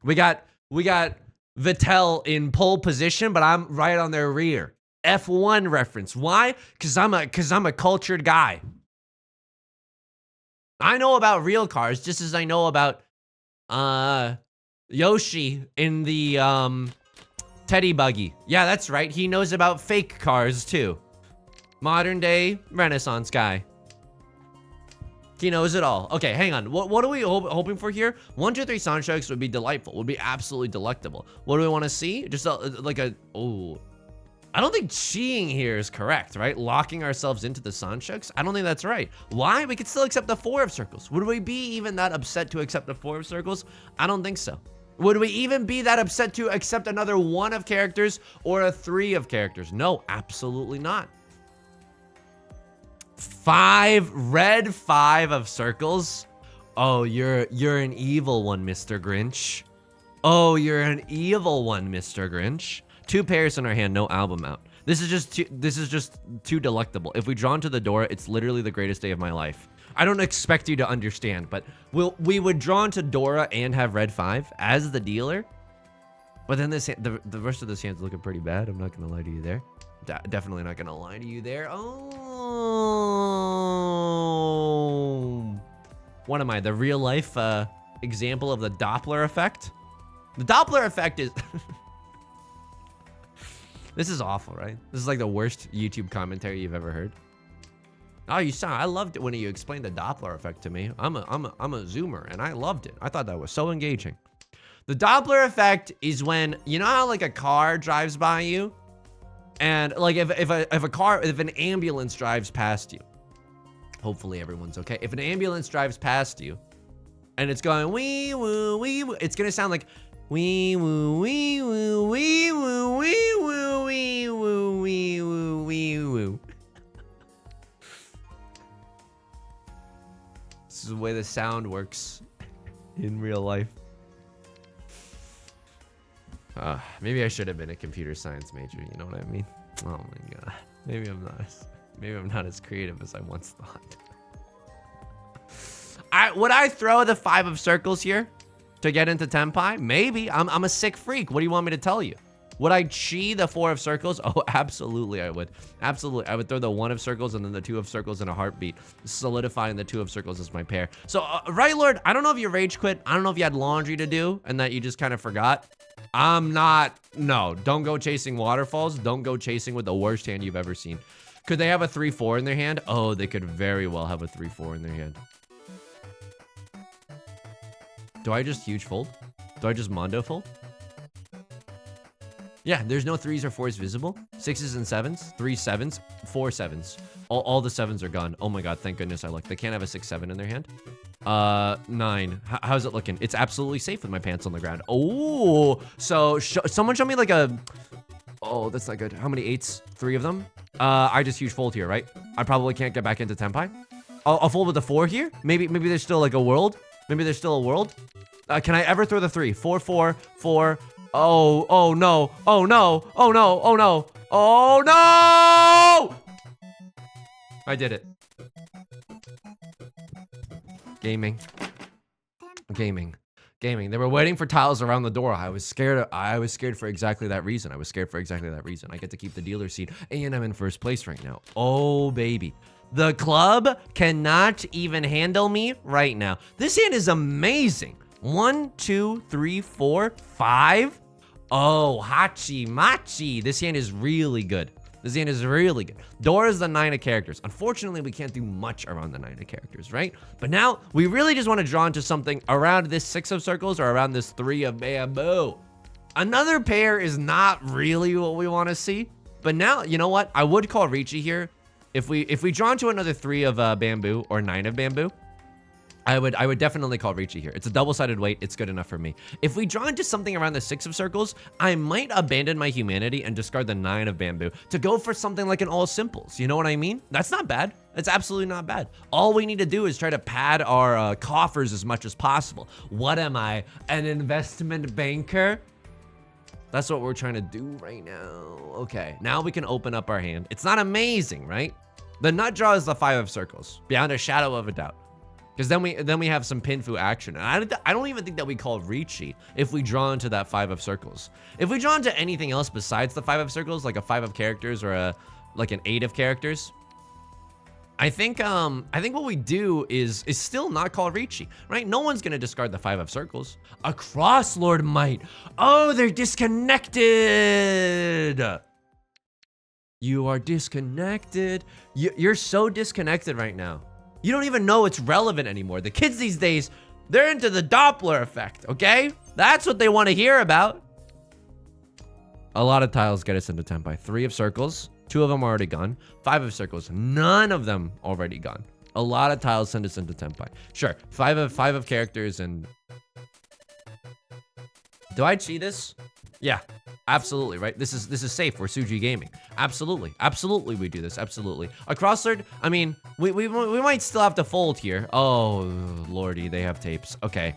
We got Vittel in pole position, but I'm right on their rear. F1 reference. Why? Cause I'm a cultured guy. I know about real cars just as I know about Yoshi in the Teddy Buggy. Yeah, that's right. He knows about fake cars too. Modern day Renaissance guy. He knows it all. Okay, hang on. What are we hoping for here? 1, 2, 3 sound strokes would be delightful. Would be absolutely delectable. What do we want to see? Just oh. I don't think cheating here is correct, right? Locking ourselves into the Sanshaks? I don't think that's right. Why? We could still accept the 4 of circles. Would we be even that upset to accept the 4 of circles? I don't think so. Would we even be that upset to accept another 1 of characters or a 3 of characters? No, absolutely not. 5, red 5 of circles. Oh, you're an evil one, Mr. Grinch. Oh, you're an evil one, Mr. Grinch. 2 pairs in our hand, no album out. This is just too delectable. If we draw into the Dora, it's literally the greatest day of my life. I don't expect you to understand, but we would draw into Dora and have red 5 as the dealer. But then this the rest of this hand's looking pretty bad. I'm not gonna lie to you there. Definitely not gonna lie to you there. Oh, what am I? The real life example of the Doppler effect? The Doppler effect is. This is awful, right? This is like the worst YouTube commentary you've ever heard. Oh, I loved it when you explained the Doppler effect to me. I'm a zoomer, and I loved it. I thought that was so engaging. The Doppler effect is when, you know how like a car drives by you? And like if an ambulance drives past you. Hopefully everyone's okay. If an ambulance drives past you, and it's going wee woo wee woo, it's gonna sound like wee woo wee woo wee woo wee woo wee woo wee woo wee woo. This is the way the sound works in real life. Maybe I should have been a computer science major, you know what I mean? Oh my god. Maybe I'm not as creative as I once thought. Would I throw the 5 of circles here to get into Tenpai? Maybe. I'm a sick freak. What do you want me to tell you? Would I chi the 4 of circles? Oh, absolutely I would. Absolutely. I would throw the 1 of circles and then the 2 of circles in a heartbeat, solidifying the 2 of circles as my pair. So, right, Lord, I don't know if you rage quit. I don't know if you had laundry to do and that you just kind of forgot. No, don't go chasing waterfalls. Don't go chasing with the worst hand you've ever seen. Could they have a 3-4 in their hand? Oh, they could very well have a 3-4 in their hand. Do I just huge fold? Do I just Mondo fold? Yeah, there's no 3s or 4s visible. 6s and 7s, 3 7s, 4 7s. All the 7s are gone. Oh my god, thank goodness I looked. They can't have a 6-7 in their hand. 9. How's it looking? It's absolutely safe with my pants on the ground. Oh, so someone show me like a... Oh, that's not good. How many 8s? 3 of them? I just huge fold here, right? I probably can't get back into Tenpai. I'll fold with the 4 here. Maybe there's still like a world. Maybe there's still a world. Can I ever throw the 3? 4, 4, 4. Oh no. Oh no. Oh no. Oh no. Oh no! I did it. Gaming. Gaming. They were waiting for tiles around the door. I was scared for exactly that reason. I get to keep the dealer seat, and I'm in first place right now. Oh, baby. The club cannot even handle me right now. This hand is amazing. 1, 2, 3, 4, 5. Oh, Hachi Machi. This hand is really good. Door is the 9 of characters. Unfortunately, we can't do much around the 9 of characters, right? But now, we really just want to draw into something around this 6 of circles or around this 3 of bamboo. Another pair is not really what we want to see. But now, you know what? I would call Riichi here. If we draw into another 3 of bamboo or 9 of bamboo, I would definitely call Riichi here. It's a double-sided weight. It's good enough for me. If we draw into something around the 6 of circles, I might abandon my humanity and discard the 9 of bamboo to go for something like an all simples. You know what I mean? That's not bad. It's absolutely not bad. All we need to do is try to pad our coffers as much as possible. What am I, an investment banker? That's what we're trying to do right now. Okay, now we can open up our hand. It's not amazing, right? The nut draw is the 5 of circles, beyond a shadow of a doubt. Because then we have some pinfu action. And I don't even think that we call Riichi if we draw into that 5 of circles. If we draw into anything else besides the 5 of circles, like a 5 of characters or like an 8 of characters, I think what we do is still not call Riichi, right? No one's gonna discard the 5 of circles. A cross lord might. Oh, they're disconnected. You are disconnected. You're so disconnected right now. You don't even know it's relevant anymore. The kids these days, they're into the Doppler effect, okay? That's what they want to hear about. A lot of tiles get us into Tenpai. 3 of circles, 2 of them are already gone. 5 of circles, none of them already gone. A lot of tiles send us into Tenpai. Sure, 5 of characters and... Do I cheat this? Yeah, absolutely, right? This is safe. We're Suji Gaming. Absolutely we do this. Absolutely. A cross third. I mean, we might still have to fold here. Oh lordy, they have tapes. Okay.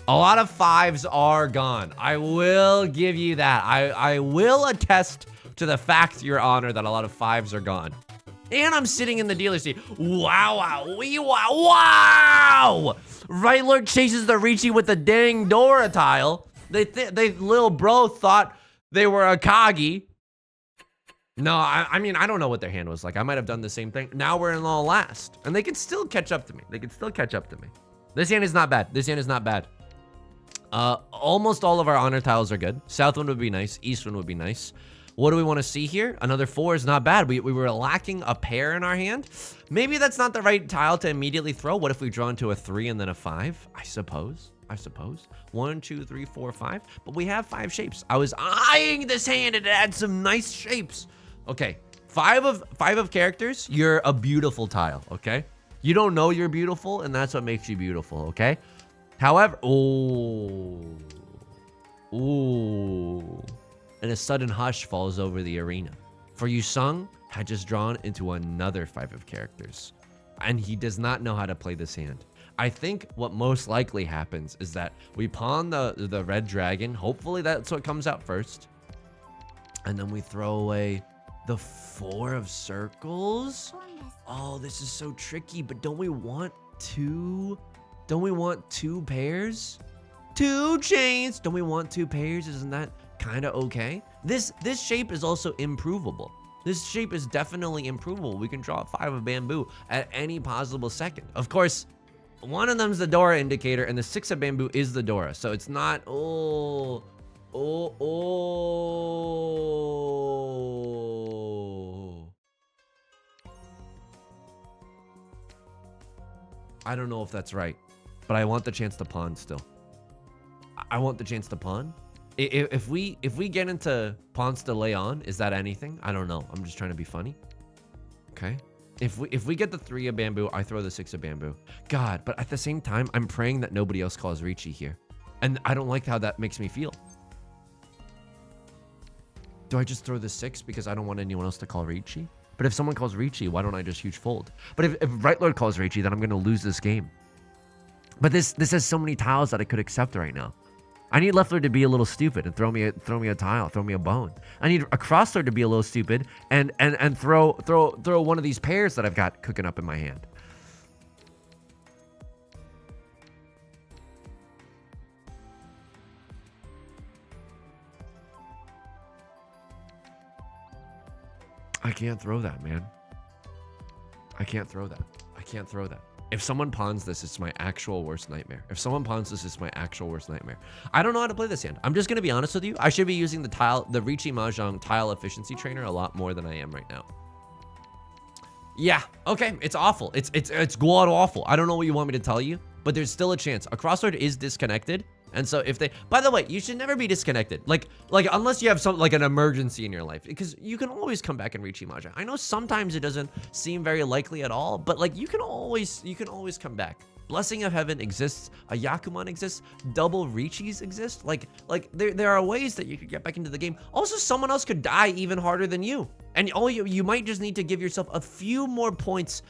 A lot of 5s are gone. I will give you that. I will attest to the fact, Your Honor, that a lot of 5s are gone. And I'm sitting in the dealer seat. Wow. Right Lord chases the Riichi with the dang Dora tile. They little bro thought they were Akagi. No, I mean, I don't know what their hand was like. I might have done the same thing. Now we're in all last. And they can still catch up to me. This hand is not bad. Almost all of our honor tiles are good. South one would be nice. East one would be nice. What do we want to see here? Another 4 is not bad. We were lacking a pair in our hand. Maybe that's not the right tile to immediately throw. What if we draw into a 3 and then a 5? I suppose. 1, 2, 3, 4, 5. But we have 5 shapes. I was eyeing this hand and it had some nice shapes. Okay, 5 of characters. You're a beautiful tile. Okay, you don't know you're beautiful, and that's what makes you beautiful. Okay. However, and a sudden hush falls over the arena. For Yusong had just drawn into another 5 of characters, and he does not know how to play this hand. I think what most likely happens is that we pawn the red dragon. Hopefully that's what comes out first. And then we throw away the 4 of circles. Oh, this is so tricky, but don't we want 2 pairs? 2 chains. Don't we want 2 pairs? Isn't that kind of okay? This shape is also improvable. This shape is definitely improvable. We can draw a 5 of bamboo at any possible second. Of course, one of them's the Dora indicator, and the 6 of bamboo is the Dora. So it's not, I don't know if that's right, but I want the chance to pawn still. I want the chance to pawn. If we get into pawns to lay on, is that anything? I don't know. I'm just trying to be funny. Okay. If we get the 3 of bamboo, I throw the 6 of bamboo. God, but at the same time, I'm praying that nobody else calls Riichi here. And I don't like how that makes me feel. Do I just throw the 6 because I don't want anyone else to call Riichi? But if someone calls Riichi, why don't I just huge fold? But if Right Lord calls Riichi, then I'm going to lose this game. But this has so many tiles that I could accept right now. I need Left Lord to be a little stupid and throw me a tile, throw me a bone. I need a Cross Lord to be a little stupid and throw one of these pairs that I've got cooking up in my hand. I can't throw that, man. I can't throw that. I can't throw that. If someone pawns this, it's my actual worst nightmare. If someone pawns this, it's my actual worst nightmare. I don't know how to play this hand. I'm just going to be honest with you. I should be using the Riichi Mahjong tile efficiency trainer a lot more than I am right now. Yeah, okay, it's awful. It's god awful. I don't know what you want me to tell you, but there's still a chance. A crossword is disconnected. And so if they, by the way, you should never be disconnected. Like unless you have some, like an emergency in your life, because you can always come back and Riichi Mahjong. I know sometimes it doesn't seem very likely at all, but like you can always come back. Blessing of Heaven exists. A Yakuman exists. Double Riichis exist. Like there are ways that you could get back into the game. Also, someone else could die even harder than you. And you might just need to give yourself a few more points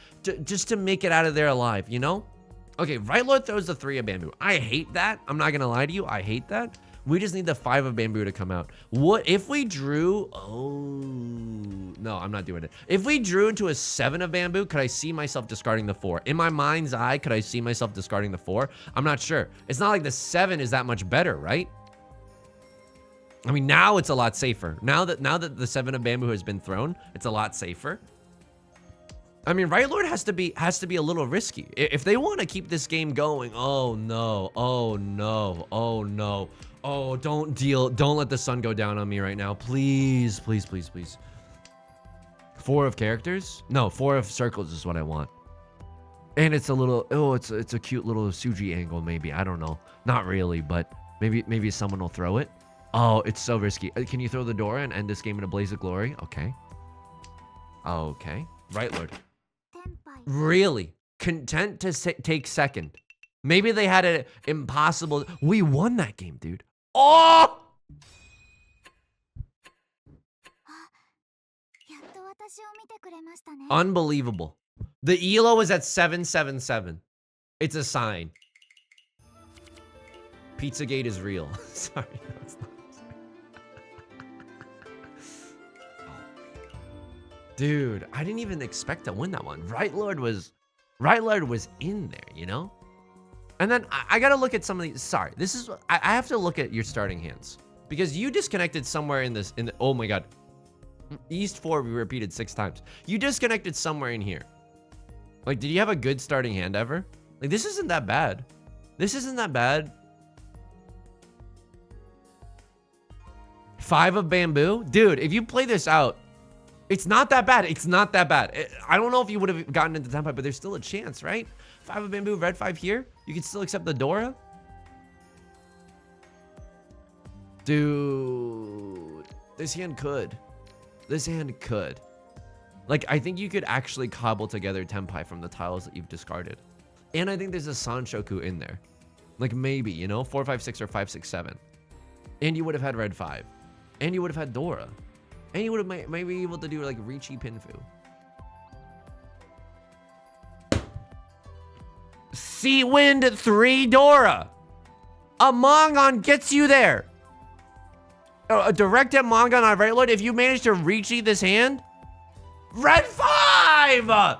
just to make it out of there alive, you know? Okay, Right Lord throws the 3 of bamboo. I hate that. I'm not gonna lie to you. I hate that. We just need the 5 of bamboo to come out. What if we drew? Oh, no, I'm not doing it. If we drew into a 7 of bamboo, could I see myself discarding the 4? In my mind's eye, could I see myself discarding the 4? I'm not sure. It's not like the 7 is that much better, right? I mean, now it's a lot safer. Now that the 7 of bamboo has been thrown, it's a lot safer. I mean, Right Lord has to be a little risky. If they want to keep this game going, oh no, oh no, oh no. Oh, don't let the sun go down on me right now. Please, please, please, please. 4 of characters? No, 4 of circles is what I want. And it's a little, oh, it's a cute little Suji angle maybe. I don't know. Not really, but maybe someone will throw it. Oh, it's so risky. Can you throw the door and end this game in a blaze of glory? Okay. Okay. Right Lord. Really? Content to take second. Maybe they had an impossible... We won that game, dude. Oh! Unbelievable. The ELO is at 777. It's a sign. Pizzagate is real. Sorry. No, it's not. Dude, I didn't even expect to win that one. Right Lord was in there, you know? And then I gotta look at some of these. Sorry, this is, I have to look at your starting hands. Because you disconnected somewhere in this, oh my god. East 4 we repeated 6 times. You disconnected somewhere in here. Like, did you have a good starting hand ever? Like, this isn't that bad. This isn't that bad. 5 of bamboo? Dude, if you play this out, it's not that bad. It's not that bad. I don't know if you would have gotten into Tenpai, but there's still a chance, right? 5 of bamboo, red 5 here. You can still accept the Dora. Dude, this hand could. This hand could. Like, I think you could actually cobble together Tenpai from the tiles that you've discarded. And I think there's a Sanshoku in there. Like, maybe, you know, 4, 5, 6, or 5, 6, 7. And you would have had red 5. And you would have had Dora. And you would have maybe be able to do like Riichi Pinfu. Sea Wind 3 Dora. A Mangon gets you there. A direct hit Mangon on Right Lord. If you manage to Riichi this hand. Red 5.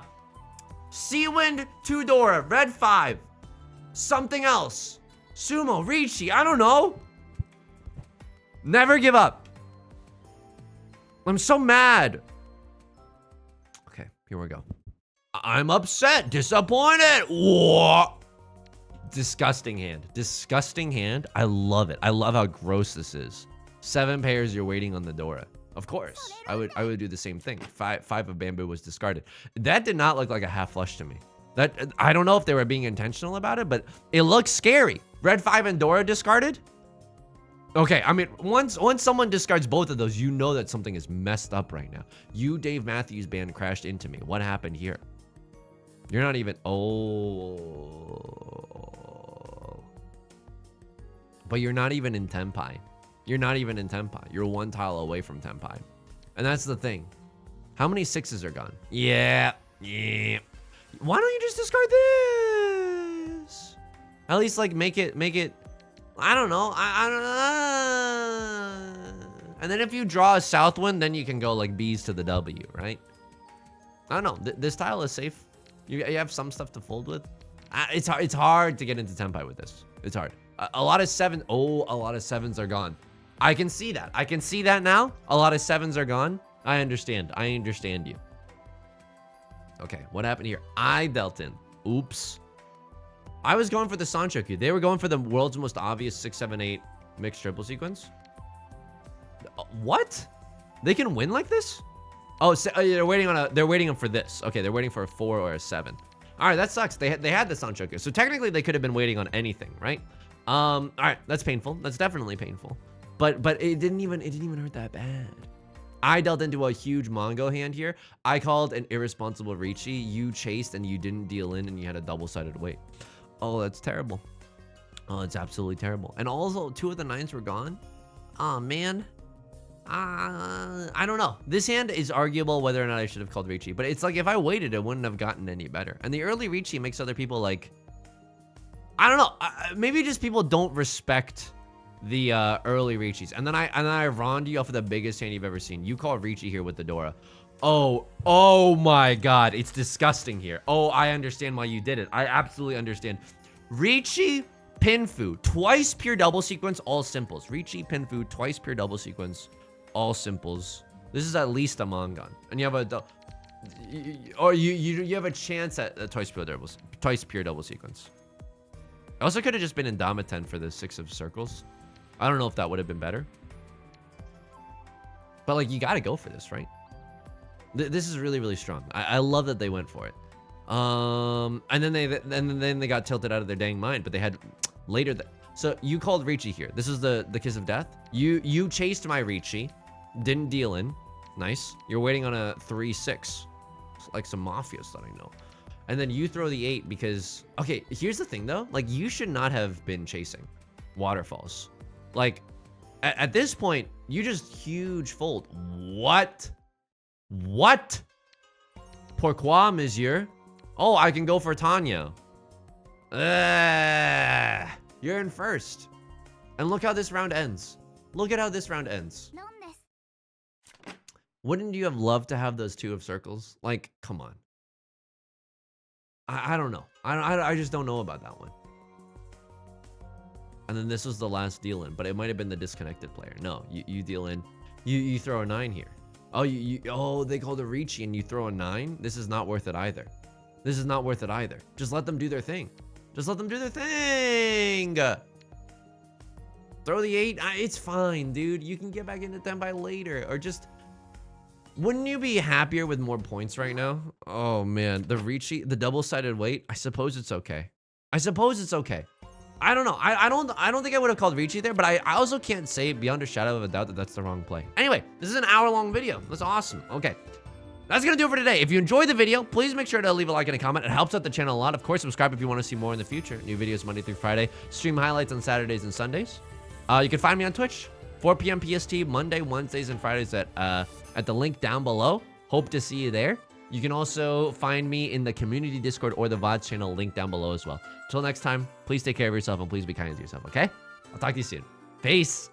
Sea Wind 2 Dora. Red 5. Something else. Sumo, Riichi. I don't know. Never give up. I'm so mad. Okay, here we go. I'm upset, disappointed. Whoa. Disgusting hand, disgusting hand. I love it. I love how gross this is. 7 pairs, you're waiting on the Dora. Of course, I would do the same thing. 5 of bamboo was discarded. That did not look like a half flush to me. That, I don't know if they were being intentional about it, but it looks scary. Red 5 and Dora discarded. Okay, I mean, once someone discards both of those, you know that something is messed up right now. You, Dave Matthews Band, crashed into me. What happened here? You're not even... Oh. But you're not even in Tenpai. You're not even in Tenpai. You're 1 tile away from Tenpai. And that's the thing. How many 6s are gone? Yeah. Why don't you just discard this? At least, like, make it... I don't know. I don't know. And then if you draw a Southwind, then you can go like B's to the W, right? I don't know. This tile is safe. You have some stuff to fold with. It's hard to get into Tenpai with this. It's hard. A lot of 7. Oh, a lot of 7s are gone. I can see that. I can see that now. A lot of 7s are gone. I understand. I understand you. Okay, what happened here? I dealt in. Oops. I was going for the Sanchoku. They were going for the world's most obvious 6, 7, 8 mixed triple sequence. What? They can win like this? Oh, so, they're waiting for this. Okay, they're waiting for a 4 or a 7. All right, that sucks. They had the Sanchoku. So technically they could have been waiting on anything, right? All right, that's painful. That's definitely painful. But it didn't even hurt that bad. I dealt into a huge Mongo hand here. I called an irresponsible Riichi. You chased and you didn't deal in and you had a double-sided weight. Oh, that's terrible. Oh, it's absolutely terrible. And also, 2 of the 9s were gone. Oh, man. I don't know. This hand is arguable whether or not I should have called Riichi. But it's like if I waited, it wouldn't have gotten any better. And the early Riichi makes other people like... I don't know. Maybe just people don't respect the early Riichis. And then I rond you off of the biggest hand you've ever seen. You call Riichi here with the Dora. Oh my god. It's disgusting here. Oh, I understand why you did it. I absolutely understand. Riichi, Pinfu, twice pure double sequence, all simples. Riichi, Pinfu, twice pure double sequence, all simples. This is at least a Mangan. And you have you have a chance at a twice pure double sequence. I also could have just been in Damaten for the 6 of circles. I don't know if that would have been better. But like, you got to go for this, right? This is really, really strong. I love that they went for it. And then they got tilted out of their dang mind, but they had later. So you called Riichi here. This is the kiss of death. You chased my Riichi, didn't deal in. Nice. You're waiting on a 3-6. It's like some mafias that I know. And then you throw the 8 because, okay, here's the thing though. Like, you should not have been chasing waterfalls. Like, at this point, you just huge fold. What? Pourquoi, monsieur? Oh, I can go for Tanya. You're in first. And look how this round ends. Look at how this round ends. Wouldn't you have loved to have those 2 of circles? Like, come on. I don't know. I just don't know about that one. And then this was the last deal in, but it might have been the disconnected player. No, you deal in. You throw a 9 here. Oh, they called a Riichi and you throw a 9? This is not worth it either. This is not worth it either. Just let them do their thing. Just let them do their thing. Throw the 8. It's fine, dude. You can get back into 10 by later. Or just... Wouldn't you be happier with more points right now? Oh, man. The Riichi, the double-sided weight, I suppose it's okay. I suppose it's okay. I don't know. I don't think I would have called Riichi there, but I also can't say beyond a shadow of a doubt that that's the wrong play. Anyway, this is an hour-long video. That's awesome. Okay. That's gonna do it for today. If you enjoyed the video, please make sure to leave a like and a comment. It helps out the channel a lot. Of course, subscribe if you want to see more in the future. New videos Monday through Friday. Stream highlights on Saturdays and Sundays. You can find me on Twitch, 4 p.m. PST, Monday, Wednesdays, and Fridays at the link down below. Hope to see you there. You can also find me in the community Discord or the VODs channel link down below as well. Until next time, please take care of yourself and please be kind to yourself, okay? I'll talk to you soon. Peace.